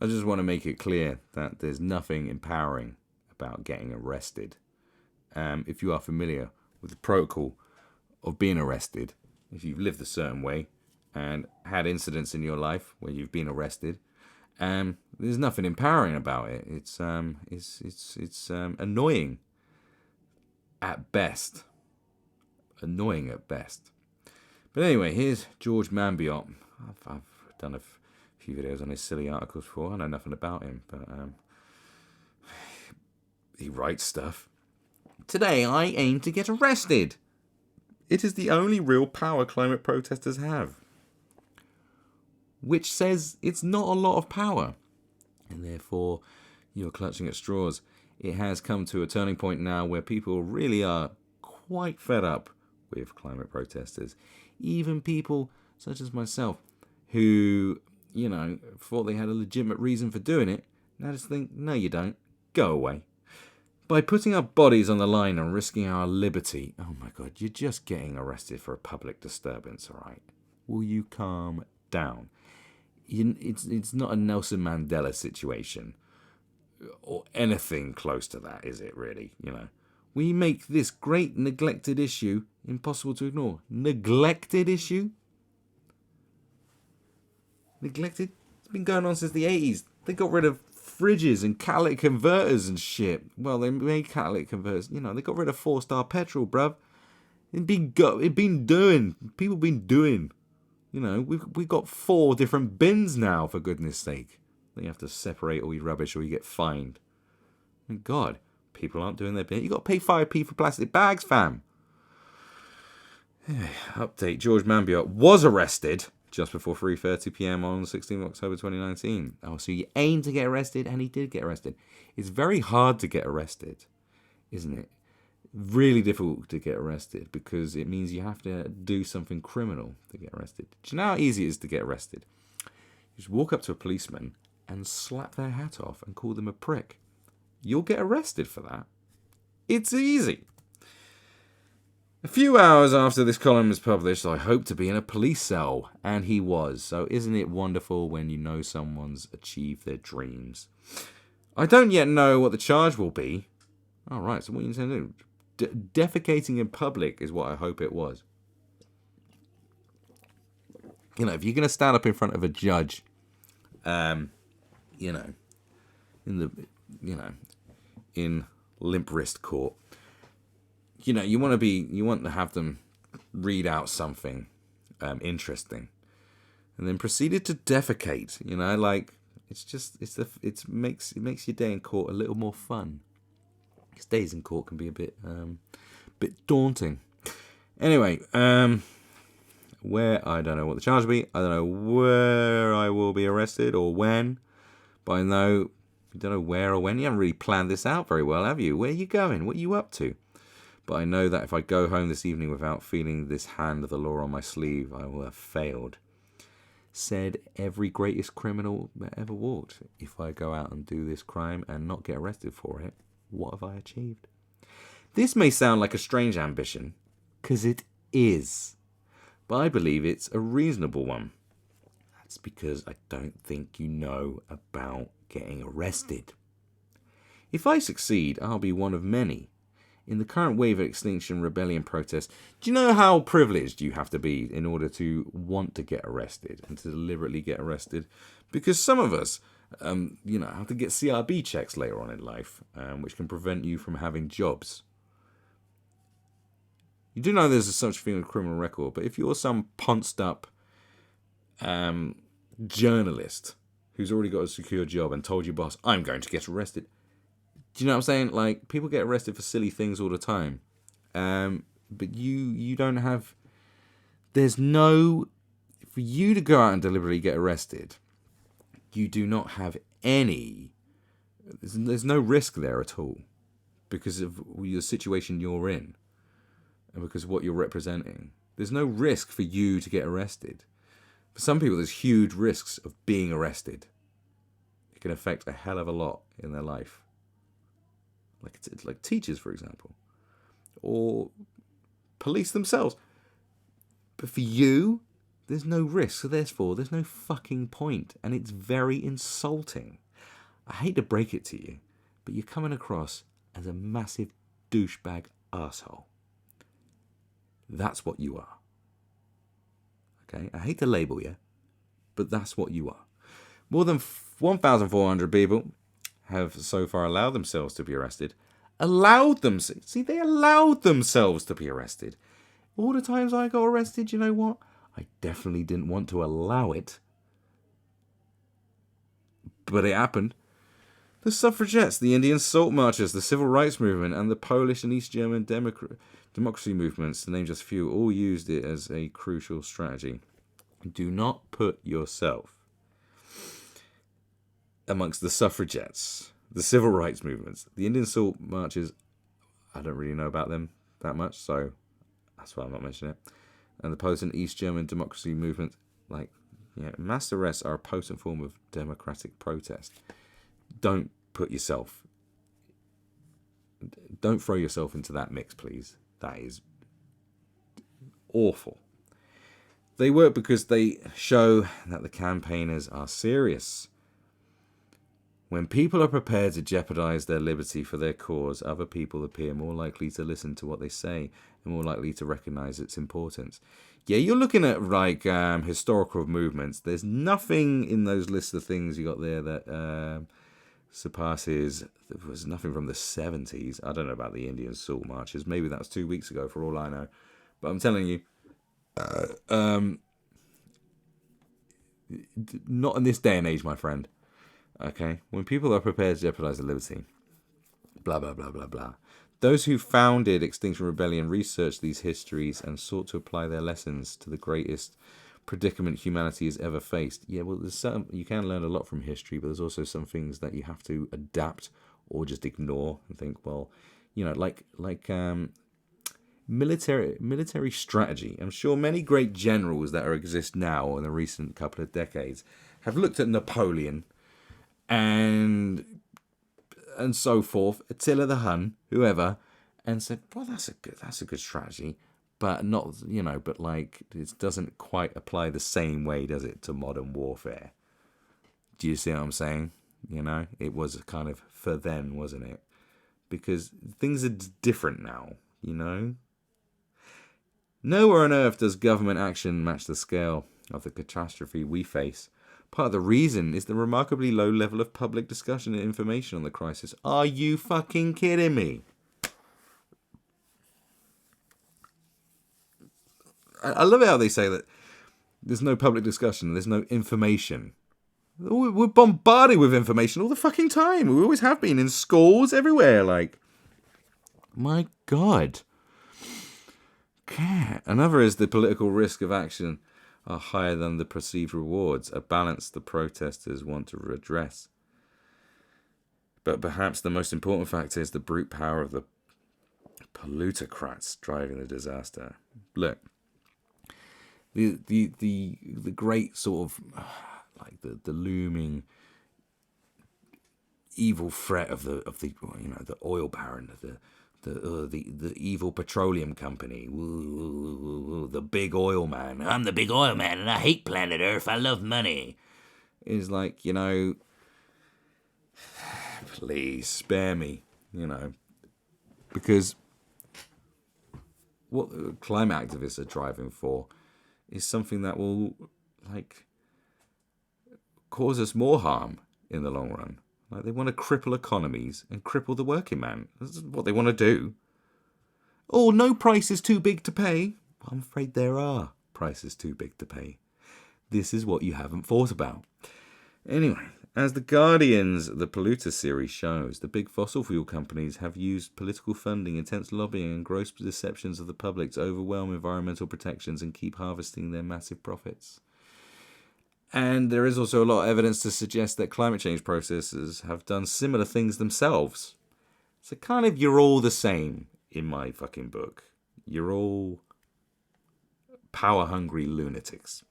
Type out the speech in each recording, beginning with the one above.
I just want to make it clear that there's nothing empowering about getting arrested. If you are familiar with the protocol of being arrested, if you've lived a certain way and had incidents in your life where you've been arrested, there's nothing empowering about it. It's annoying at best. Annoying at best. But anyway, here's George Monbiot. I've done a few videos on his silly articles before. I know nothing about him, but he writes stuff. Today I aim to get arrested. It is the only real power climate protesters have. Which says it's not a lot of power. And therefore, you're clutching at straws. It has come to a turning point now where people really are quite fed up with climate protesters. Even people such as myself who, thought they had a legitimate reason for doing it, now just think, no you don't, go away. By putting our bodies on the line and risking our liberty, oh my God, you're just getting arrested for a public disturbance, all right? Will you calm down? It's not a Nelson Mandela situation or anything close to that, is it really? We make this great neglected issue impossible to ignore. Neglected issue? Neglected? It's been going on since the 80s. They got rid of fridges and catalytic converters and shit. Well, they made catalytic converters. They got rid of 4-star petrol, bruv. People been doing. We've got 4 different bins now, for goodness sake. Then you have to separate all your rubbish or you get fined. Thank God, people aren't doing their bit. You got to pay 5p for plastic bags, fam. Update, George Monbiot was arrested just before 3:30 p.m. on 16th October 2019. Oh, so you aim to get arrested, and he did get arrested. It's very hard to get arrested, isn't it? Really difficult to get arrested because it means you have to do something criminal to get arrested. Do you know how easy it is to get arrested? You just walk up to a policeman and slap their hat off and call them a prick. You'll get arrested for that. It's easy. A few hours after this column was published, I hoped to be in a police cell, and he was. So isn't it wonderful when you know someone's achieved their dreams? I don't yet know what the charge will be. All right, so what you intend to do? Defecating in public is what I hope it was. If you're going to stand up in front of a judge, in limp wrist court, you want to have them read out something interesting, and then proceeded to defecate. It makes your day in court a little more fun. Because days in court can be a bit daunting. Anyway, where I don't know what the charge will be. I don't know where I will be arrested or when, but I know you don't know where or when. You haven't really planned this out very well, have you? Where are you going? What are you up to? But I know that if I go home this evening without feeling this hand of the law on my sleeve, I will have failed. Said every greatest criminal that ever walked. If I go out and do this crime and not get arrested for it, what have I achieved? This may sound like a strange ambition, because it is. But I believe it's a reasonable one. That's because I don't think you know about getting arrested. If I succeed, I'll be one of many. In the current wave of Extinction Rebellion protests, do you know how privileged you have to be in order to want to get arrested and to deliberately get arrested? Because some of us, have to get CRB checks later on in life, which can prevent you from having jobs. You do know there's such thing as a criminal record, but if you're some ponced up journalist who's already got a secure job and told your boss, I'm going to get arrested, do you know what I'm saying? Like, people get arrested for silly things all the time. But you don't have... There's no... For you to go out and deliberately get arrested, you do not have any... There's no risk there at all. Because of the situation you're in. And because of what you're representing. There's no risk for you to get arrested. For some people, there's huge risks of being arrested. It can affect a hell of a lot in their life. Like teachers, for example, or police themselves. But for you There's no risk, so therefore there's no fucking point, and it's very insulting. I hate to break it to you, but you're coming across as a massive douchebag asshole. That's what you are. Okay? I hate to label you, but that's what you are. More than 1,400 people have so far allowed themselves to be arrested. See, they allowed themselves to be arrested. All the times I got arrested, you know what? I definitely didn't want to allow it. But it happened. The suffragettes, the Indian salt marches, the civil rights movement, and the Polish and East German democracy movements, to name just a few, all used it as a crucial strategy. Do not put yourself amongst the suffragettes, the civil rights movements, the Indian salt marches. I don't really know about them that much, so that's why I'm not mentioning it. And the Polish and East German democracy movement, mass arrests are a potent form of democratic protest. Don't throw yourself into that mix, please. That is awful. They work because they show that the campaigners are serious. When people are prepared to jeopardize their liberty for their cause, other people appear more likely to listen to what they say and more likely to recognize its importance. Yeah, you're looking at historical movements. There's nothing in those lists of things you got there that surpasses. There was nothing from the 70s. I don't know about the Indian salt marches. Maybe that was 2 weeks ago, for all I know. But I'm telling you, not in this day and age, my friend. Okay, when people are prepared to jeopardize their liberty, blah, blah, blah, blah, blah. Those who founded Extinction Rebellion researched these histories and sought to apply their lessons to the greatest predicament humanity has ever faced. Yeah, well, you can learn a lot from history, but there's also some things that you have to adapt or just ignore and think, well, like military strategy. I'm sure many great generals that exist now in the recent couple of decades have looked at Napoleon and so forth, Attila the Hun, whoever, and said, well, that's a good strategy, but not, but it doesn't quite apply the same way, does it, to modern warfare? Do you see what I'm saying? It was kind of for then, wasn't it? Because things are different now, Nowhere on earth does government action match the scale of the catastrophe we face. Part of the reason is the remarkably low level of public discussion and information on the crisis. Are you fucking kidding me? I love it how they say that there's no public discussion, there's no information. We're bombarded with information all the fucking time. We always have been, in schools, everywhere. My God. Okay. Another is the political risk of action are higher than the perceived rewards, a balance the protesters want to redress. But perhaps the most important factor is the brute power of the plutocrats driving the disaster. Look, the great sort of the looming evil threat of the oil baron, the evil petroleum company, the big oil man. I'm the big oil man and I hate planet Earth. I love money. Is please spare me, because what the climate activists are driving for is something that will cause us more harm in the long run. They want to cripple economies and cripple the working man. That's what they want to do. Oh, no price is too big to pay. Well, I'm afraid there are prices too big to pay. This is what you haven't thought about. Anyway, as The Guardian's The Polluter series shows, the big fossil fuel companies have used political funding, intense lobbying, and gross deceptions of the public to overwhelm environmental protections and keep harvesting their massive profits. And there is also a lot of evidence to suggest that climate change processes have done similar things themselves. So kind of you're all the same in my fucking book. You're all power-hungry lunatics.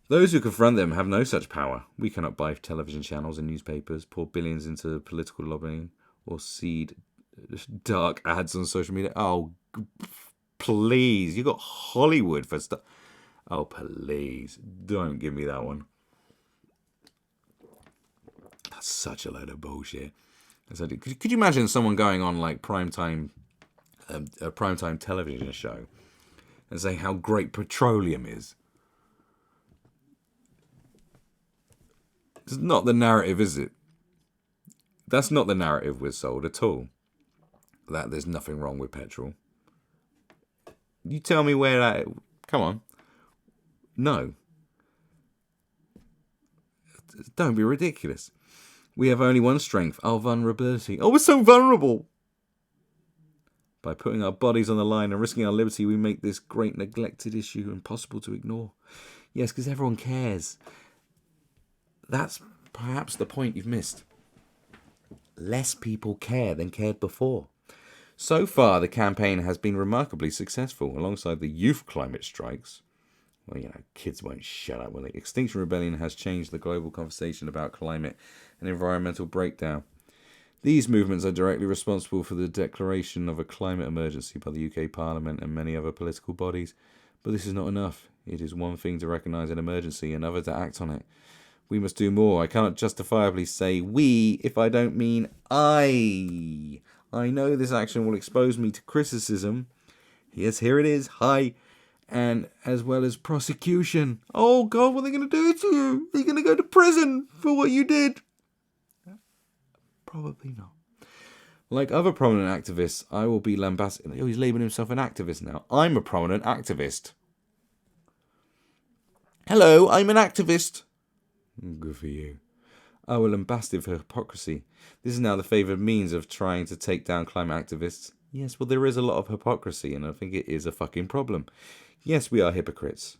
Those who confront them have no such power. We cannot buy television channels and newspapers, pour billions into political lobbying, or seed dark ads on social media. Oh, please. You got Hollywood for stuff. Oh, please. Don't give me that one. That's such a load of bullshit. Could you imagine someone going on like a primetime television show and saying how great petroleum is? It's not the narrative, is it? That's not the narrative we're sold at all. That there's nothing wrong with petrol. You tell me where that... Come on. No. Don't be ridiculous. We have only one strength, our vulnerability. Oh, we're so vulnerable. By putting our bodies on the line and risking our liberty, we make this great neglected issue impossible to ignore. Yes, because everyone cares. That's perhaps the point you've missed. Less people care than cared before. So far, the campaign has been remarkably successful. Alongside the youth climate strikes, well, kids won't shut up, will they? Extinction Rebellion has changed the global conversation about climate and environmental breakdown. These movements are directly responsible for the declaration of a climate emergency by the UK Parliament and many other political bodies. But this is not enough. It is one thing to recognise an emergency, another to act on it. We must do more. I cannot justifiably say we if I don't mean I. I know this action will expose me to criticism. Yes, here it is. Hi. And as well as prosecution. Oh, God, what are they going to do to you? Are you going to go to prison for what you did? Probably not. Like other prominent activists, I will be lambasted. Oh, he's labelling himself an activist now. I'm a prominent activist. Hello, I'm an activist. Good for you. I will lambast him for hypocrisy. This is now the favoured means of trying to take down climate activists. Yes, well, there is a lot of hypocrisy, and I think it is a fucking problem. Yes, we are hypocrites.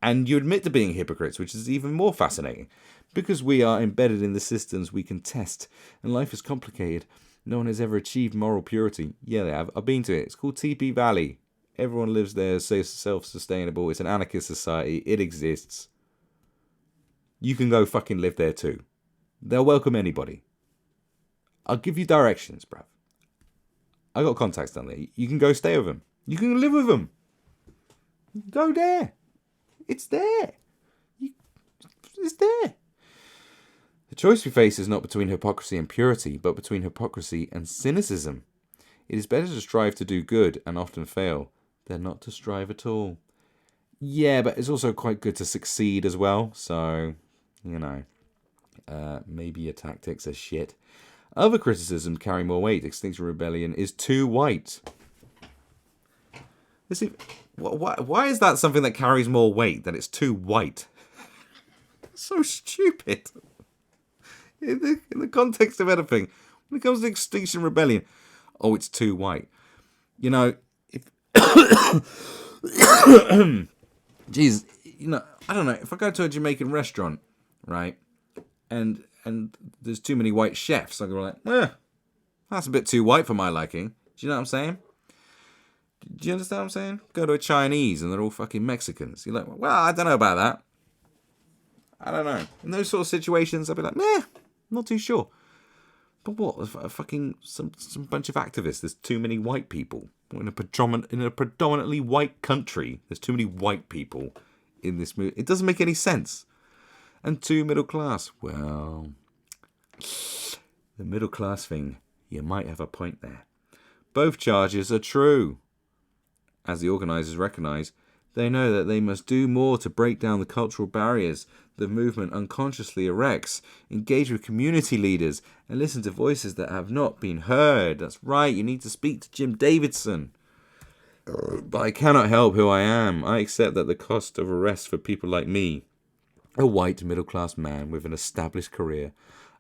And you admit to being hypocrites, which is even more fascinating. Because we are embedded in the systems we can test, and life is complicated. No one has ever achieved moral purity. Yeah, they have. I've been to it. It's called TP Valley. Everyone lives there, self-sustainable. It's an anarchist society. It exists. You can go fucking live there too. They'll welcome anybody. I'll give you directions, bruv. I got contacts down there. You can go stay with them. You can live with them. Go there. It's there. It's there. The choice we face is not between hypocrisy and purity, but between hypocrisy and cynicism. It is better to strive to do good and often fail than not to strive at all. Yeah, but it's also quite good to succeed as well. So, maybe your tactics are shit. Other criticisms carry more weight. Extinction Rebellion is too white. Why is that something that carries more weight, that it's too white? So stupid. In the context of anything, when it comes to Extinction Rebellion, oh, it's too white. Jeez, I don't know. If I go to a Jamaican restaurant, right, and there's too many white chefs, I go like, that's a bit too white for my liking. Do you know what I'm saying? Do you understand what I'm saying? Go to a Chinese and they're all fucking Mexicans. You're like, well, I don't know about that. I don't know. In those sort of situations, I'd be like, not too sure. But what? A fucking some bunch of activists. There's too many white people. In a predominantly white country, there's too many white people in this movie. It doesn't make any sense. And too middle class. Well, the middle class thing, you might have a point there. Both charges are true. As the organisers recognise, they know that they must do more to break down the cultural barriers the movement unconsciously erects, engage with community leaders, and listen to voices that have not been heard. That's right, you need to speak to Jim Davidson. But I cannot help who I am. I accept that the cost of arrest for people like me, a white middle-class man with an established career,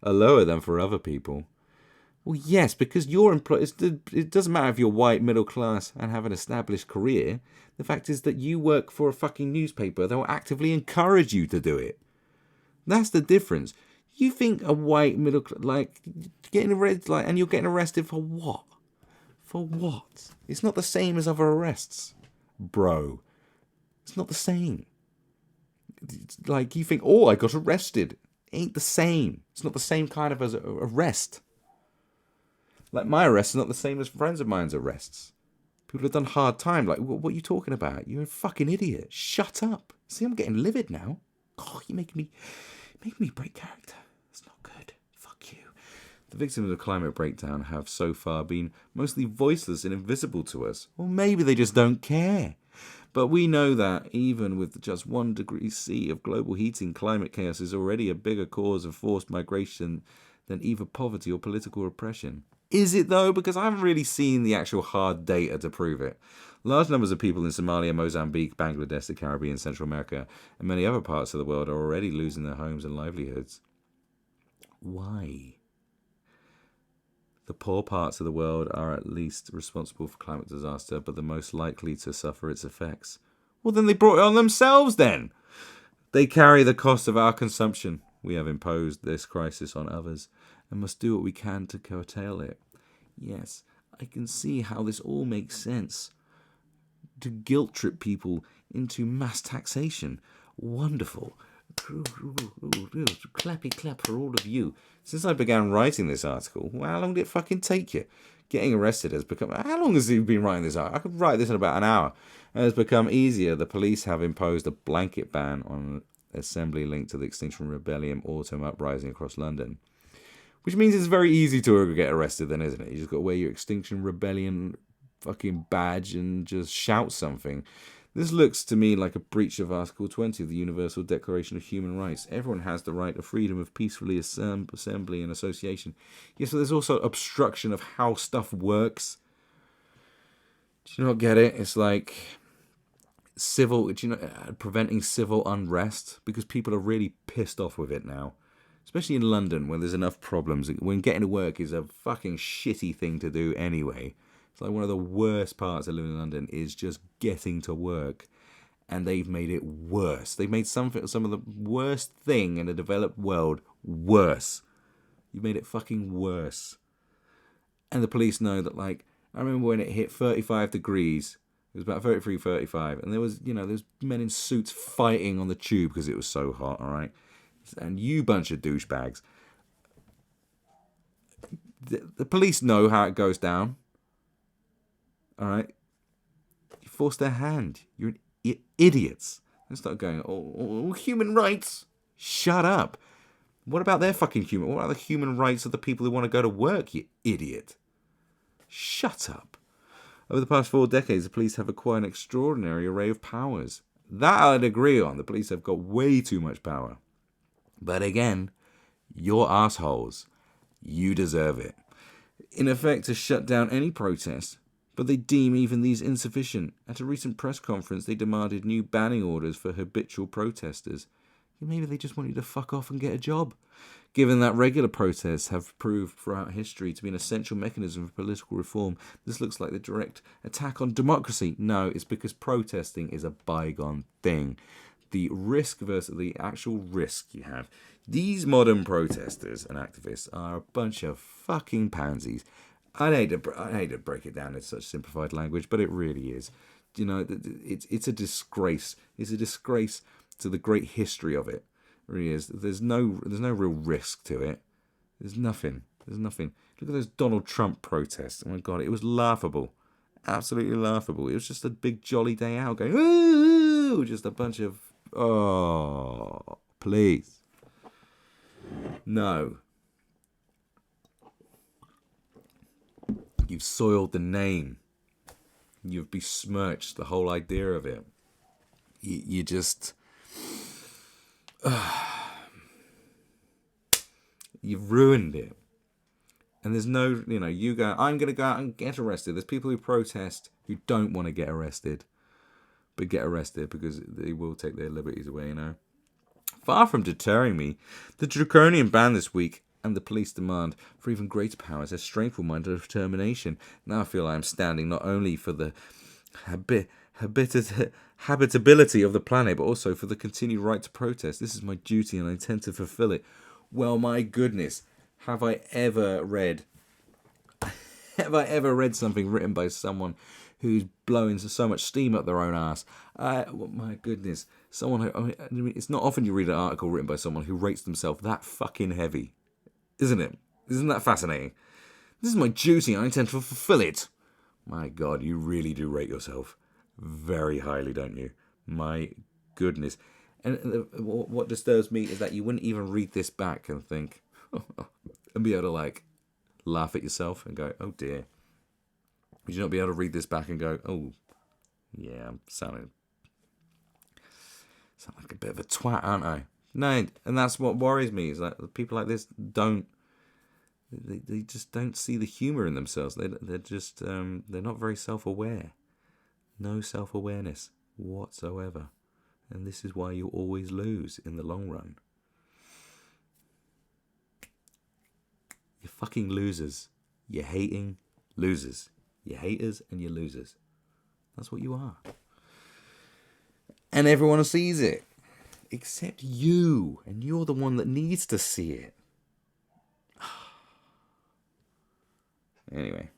are lower than for other people. Well, yes, because you're employed. It doesn't matter if you're white, middle class, and have an established career. The fact is that you work for a fucking newspaper that will actively encourage you to do it. That's the difference. You think a white middle getting arrested, and you're getting arrested for what? For what? It's not the same as other arrests, bro. It's not the same. It's like you think, oh, I got arrested. It ain't the same. It's not the same kind of arrest. Like my arrest is not the same as friends of mine's arrests. People have done hard time. Like, what are you talking about? You're a fucking idiot. Shut up. See, I'm getting livid now. Oh, you make me break character. It's not good. Fuck you. The victims of climate breakdown have so far been mostly voiceless and invisible to us. Or maybe they just don't care. But we know that even with just 1 degree C of global heating, climate chaos is already a bigger cause of forced migration than either poverty or political repression. Is it though? Because I haven't really seen the actual hard data to prove it. Large numbers of people in Somalia, Mozambique, Bangladesh, the Caribbean, Central America, and many other parts of the world are already losing their homes and livelihoods. Why? The poor parts of the world are at least responsible for climate disaster, but the most likely to suffer its effects. Well, then they brought it on themselves then. They carry the cost of our consumption. We have imposed this crisis on others and must do what we can to curtail it. Yes, I can see how this all makes sense. To guilt trip people into mass taxation. Wonderful. Clappy clap for all of you. Since I began writing this article, well, how long did it fucking take you? Getting arrested has become... How long has you been writing this article? I could write this in about an hour. It has become easier. The police have imposed a blanket ban on assembly linked to the Extinction Rebellion autumn uprising across London. Which means it's very easy to get arrested then, isn't it? You just got to wear your Extinction Rebellion fucking badge and just shout something. This looks to me like a breach of Article 20 of the Universal Declaration of Human Rights. Everyone has the right of freedom of peacefully assembly and association. Yes, but there's also obstruction of how stuff works. Do you not get it? It's like preventing civil unrest, because people are really pissed off with it now. Especially in London, where there's enough problems. When getting to work is a fucking shitty thing to do anyway. It's like one of the worst parts of living in London is just getting to work. And they've made it worse. They've made some of the worst thing in the developed world worse. You've made it fucking worse. And the police know that, like, I remember when it hit 35 degrees. It was about 33, 35. And there was men in suits fighting on the tube because it was so hot, all right? And you bunch of douchebags. The police know how it goes down. All right? You force their hand. You're idiots. They start going, oh, human rights. Shut up. What about their fucking human? What are the human rights of the people who want to go to work, you idiot? Shut up. Over the past 4 decades, the police have acquired an extraordinary array of powers. That I'd agree on. The police have got way too much power. But again, you're assholes. You deserve it. In effect, to shut down any protest, but they deem even these insufficient. At a recent press conference, they demanded new banning orders for habitual protesters. Maybe they just want you to fuck off and get a job. Given that regular protests have proved throughout history to be an essential mechanism for political reform, this looks like the direct attack on democracy. No, it's because protesting is a bygone thing. The risk versus the actual risk you have. These modern protesters and activists are a bunch of fucking pansies. I hate to break it down in such simplified language, but it really is. You know, it's a disgrace. It's a disgrace to the great history of it. It really is. There's no real risk to it. There's nothing. Look at those Donald Trump protests. Oh my God, it was laughable. Absolutely laughable. It was just a big jolly day out going, ooh, just a bunch of, oh, please. No. You've soiled the name. You've besmirched the whole idea of it. You just... you've ruined it. And there's no, you go, I'm going to go out and get arrested. There's people who protest who don't want to get arrested, but get arrested because they will take their liberties away, Far from deterring me, the draconian ban this week and the police demand for even greater powers has strengthened my determination. Now I feel I am standing not only for the habitability of the planet, but also for the continued right to protest. This is my duty and I intend to fulfill it. Well, my goodness, have I ever read something written by someone who's blowing so much steam up their own ass? My goodness, it's not often you read an article written by someone who rates themselves that fucking heavy, isn't it? Isn't that fascinating? This is my duty and I intend to fulfill it. My God, you really do rate yourself very highly, don't you? My goodness. And what disturbs me is that you wouldn't even read this back and think, and be able to like laugh at yourself and go, oh dear. Would you not be able to read this back and go, oh, yeah, I'm sound like a bit of a twat, aren't I? No, and that's what worries me, is that people like this they just don't see the humour in themselves. They're just, they're not very self-aware. No self-awareness whatsoever. And this is why you always lose in the long run. You're fucking losers. You're hating losers. You're haters and you're losers. That's what you are. And everyone sees it. Except you. And you're the one that needs to see it. Anyway.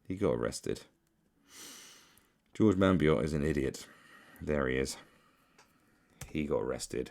He got arrested. George Monbiot is an idiot. There he is. He got arrested.